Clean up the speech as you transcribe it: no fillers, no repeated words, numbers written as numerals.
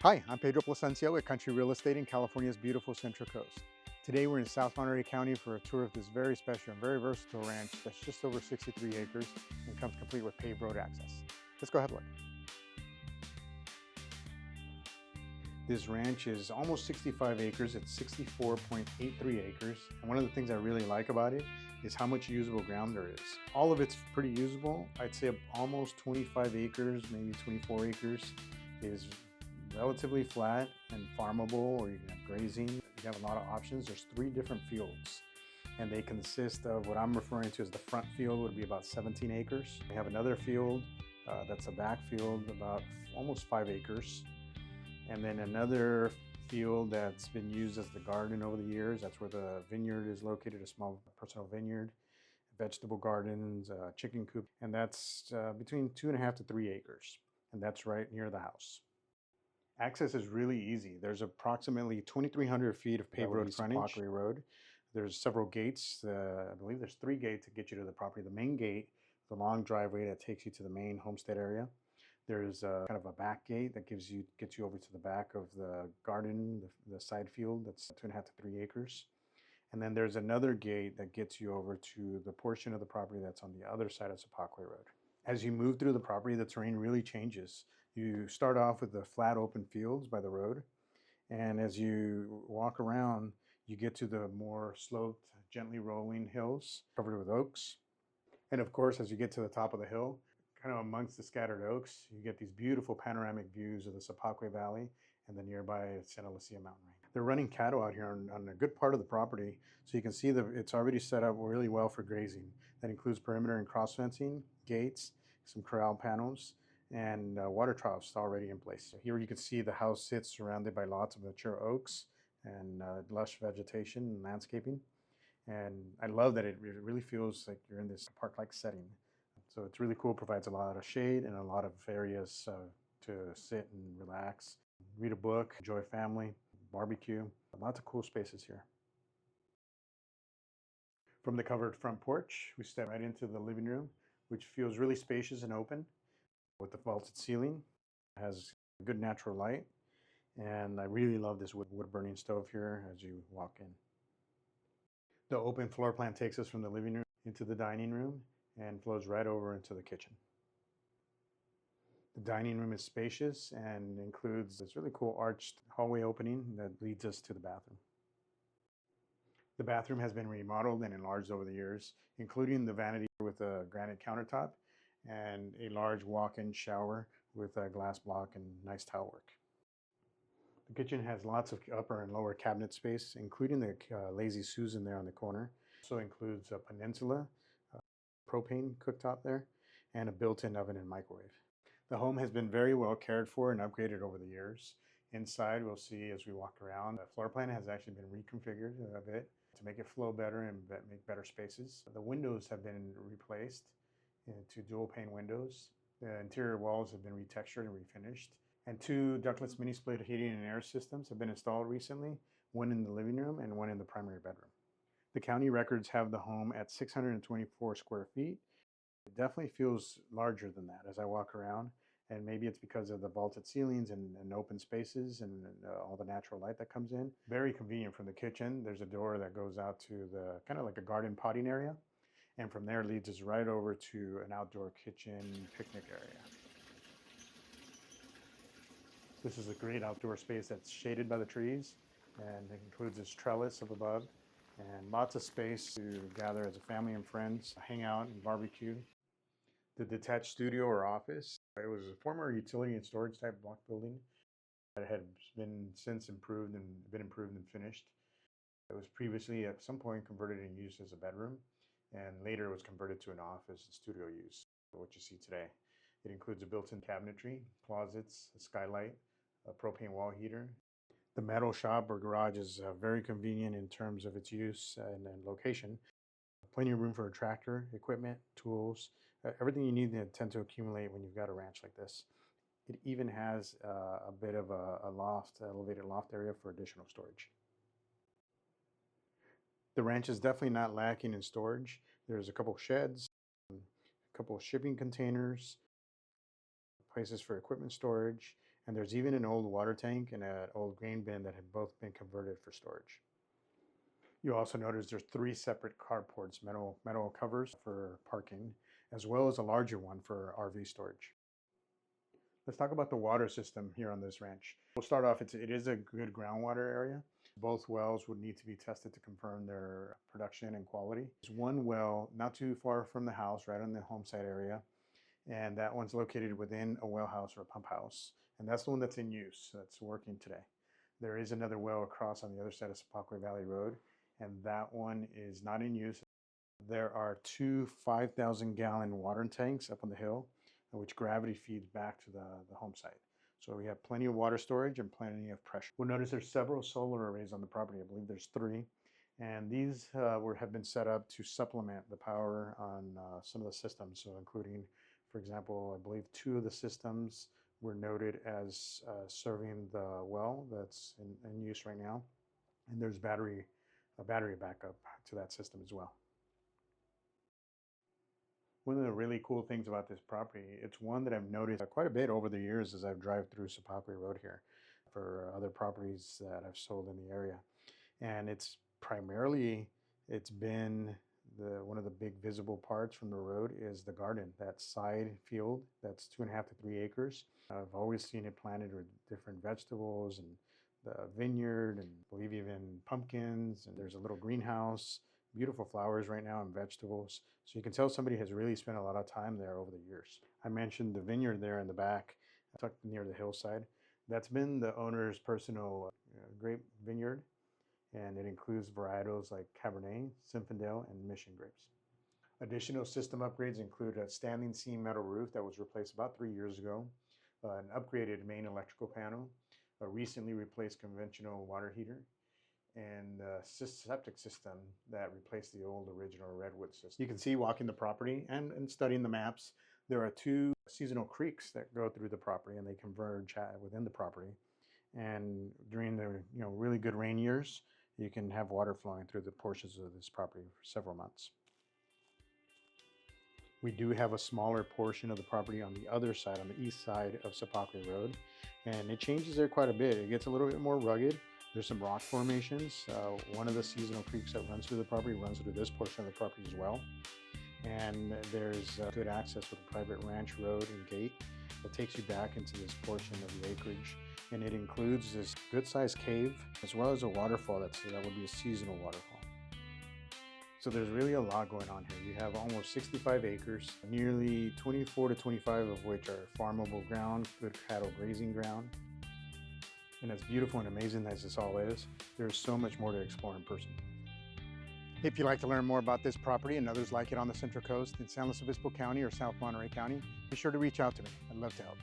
Hi, I'm Pedro Placencia with Country Real Estate in California's beautiful Central Coast. Today we're in South Monterey County for a tour of this very special and very versatile ranch that's just over 63 acres and comes complete with paved road access. Let's go have a look. This ranch is almost 65 acres. It's 64.83 acres. And one of the things I really like about it is how much usable ground there is. All of it's pretty usable. I'd say almost 25 acres, maybe 24 acres is relatively flat and farmable, or you can have grazing. You have a lot of options. There's 3 different fields, and they consist of what I'm referring to as the front field would be about 17 acres. We have another field that's a back field, about almost 5 acres. And then another field that's been used as the garden over the years. That's where the vineyard is located, a small personal vineyard, vegetable gardens, chicken coop, and that's between 2.5 to 3 acres. And that's right near the house. Access is really easy. There's approximately 2,300 feet of paved road frontage. Sapaque Road. There's several gates. I believe there's 3 gates to get you to the property. The main gate, the long driveway that takes you to the main homestead area. There's kind of a back gate that gets you over to the back of the garden, the side field that's 2.5 to 3 acres. And then there's another gate that gets you over to the portion of the property that's on the other side of Sapaque Road. As you move through the property, the terrain really changes. You start off with the flat open fields by the road, and as you walk around, you get to the more sloped, gently rolling hills covered with oaks. And of course, as you get to the top of the hill, kind of amongst the scattered oaks, you get these beautiful panoramic views of the Sapaque Valley and the nearby Santa Lucia Mountain range. They're running cattle out here on a good part of the property, so you can see that it's already set up really well for grazing. That includes perimeter and cross fencing, gates, some corral panels, and water troughs already in place. So here you can see the house sits surrounded by lots of mature oaks and lush vegetation and landscaping. And I love that it really feels like you're in this park-like setting. So it's really cool, provides a lot of shade and a lot of areas to sit and relax, read a book, enjoy family, barbecue. Lots of cool spaces here. From the covered front porch, we step right into the living room, which feels really spacious and open with the vaulted ceiling. It has good natural light, and I really love this wood burning stove here as you walk in. The open floor plan takes us from the living room into the dining room and flows right over into the kitchen. The dining room is spacious and includes this really cool arched hallway opening that leads us to the bathroom. The bathroom has been remodeled and enlarged over the years, including the vanity with a granite countertop and a large walk-in shower with a glass block and nice tile work. The kitchen has lots of upper and lower cabinet space, including the Lazy Susan there on the corner. Also includes a peninsula, propane cooktop there, and a built-in oven and microwave. The home has been very well cared for and upgraded over the years. Inside, we'll see as we walk around, the floor plan has actually been reconfigured a bit to make it flow better and make better spaces. The windows have been replaced into dual pane windows. The interior walls have been retextured and refinished. And 2 ductless mini split heating and air systems have been installed recently, one in the living room and one in the primary bedroom. The county records have the home at 624 square feet. It definitely feels larger than that as I walk around, and maybe it's because of the vaulted ceilings and open spaces and all the natural light that comes in. Very convenient from the kitchen. There's a door that goes out to the kind of like a garden potting area, and from there leads us right over to an outdoor kitchen picnic area. This is a great outdoor space that's shaded by the trees, and it includes this trellis up above and lots of space to gather as a family and friends, hang out and barbecue. The detached studio or office, it was a former utility and storage type block building that had been since improved and finished. It was previously at some point converted and used as a bedroom, and later it was converted to an office and studio use, what you see today. It includes a built-in cabinetry, closets, a skylight, a propane wall heater. The metal shop or garage is very convenient in terms of its use and location. Plenty of room for a tractor, equipment, tools, everything you need to tend to accumulate when you've got a ranch like this. It even has a bit of a loft, elevated loft area for additional storage. The ranch is definitely not lacking in storage. There's a couple sheds, a couple shipping containers, places for equipment storage, And there's even an old water tank and an old grain bin that have both been converted for storage. You also notice there's 3 separate carports, metal covers for parking, as well as a larger one for RV storage. Let's talk about the water system here on this ranch. We'll start off, it is a good groundwater area. Both wells would need to be tested to confirm their production and quality. There's one well not too far from the house, right on the home site area, and that one's located within a well house or a pump house, and that's the one that's in use, that's working today. There is another well across on the other side of Sapaque Valley Road, and that one is not in use. There are 2 5,000-gallon water tanks up on the hill, which gravity feeds back to the home site. So we have plenty of water storage and plenty of pressure. We'll notice there's several solar arrays on the property. I believe there's 3. And these have been set up to supplement the power on some of the systems. So including, for example, I believe 2 of the systems were noted as serving the well that's in use right now. And there's a battery backup to that system as well. One of the really cool things about this property, it's one that I've noticed quite a bit over the years as I've driven through Sapaque Road here for other properties that I've sold in the area. And it's been one of the big visible parts from the road is the garden, that side field that's 2.5 to 3 acres. I've always seen it planted with different vegetables and the vineyard, and I believe even pumpkins, and there's a little greenhouse. Beautiful flowers right now and vegetables. So you can tell somebody has really spent a lot of time there over the years. I mentioned the vineyard there in the back, tucked near the hillside. That's been the owner's personal grape vineyard, and it includes varietals like Cabernet, Zinfandel, and Mission grapes. Additional system upgrades include a standing seam metal roof that was replaced about 3 years ago, an upgraded main electrical panel, a recently replaced conventional water heater, and a septic system that replaced the old original redwood system. You can see walking the property and studying the maps, there are 2 seasonal creeks that go through the property and they converge within the property. And during the really good rain years, you can have water flowing through the portions of this property for several months. We do have a smaller portion of the property on the other side, on the east side of Sapaque Road, and it changes there quite a bit. It gets a little bit more rugged. There's some rock formations. One of the seasonal creeks that runs through the property runs through this portion of the property as well. And there's good access with a private ranch road and gate that takes you back into this portion of the acreage. And it includes this good-sized cave as well as a waterfall that would be a seasonal waterfall. So there's really a lot going on here. You have almost 65 acres, nearly 24 to 25 of which are farmable ground, good cattle grazing ground. And as beautiful and amazing as this all is, there's so much more to explore in person. If you'd like to learn more about this property and others like it on the Central Coast in San Luis Obispo County or South Monterey County, be sure to reach out to me. I'd love to help.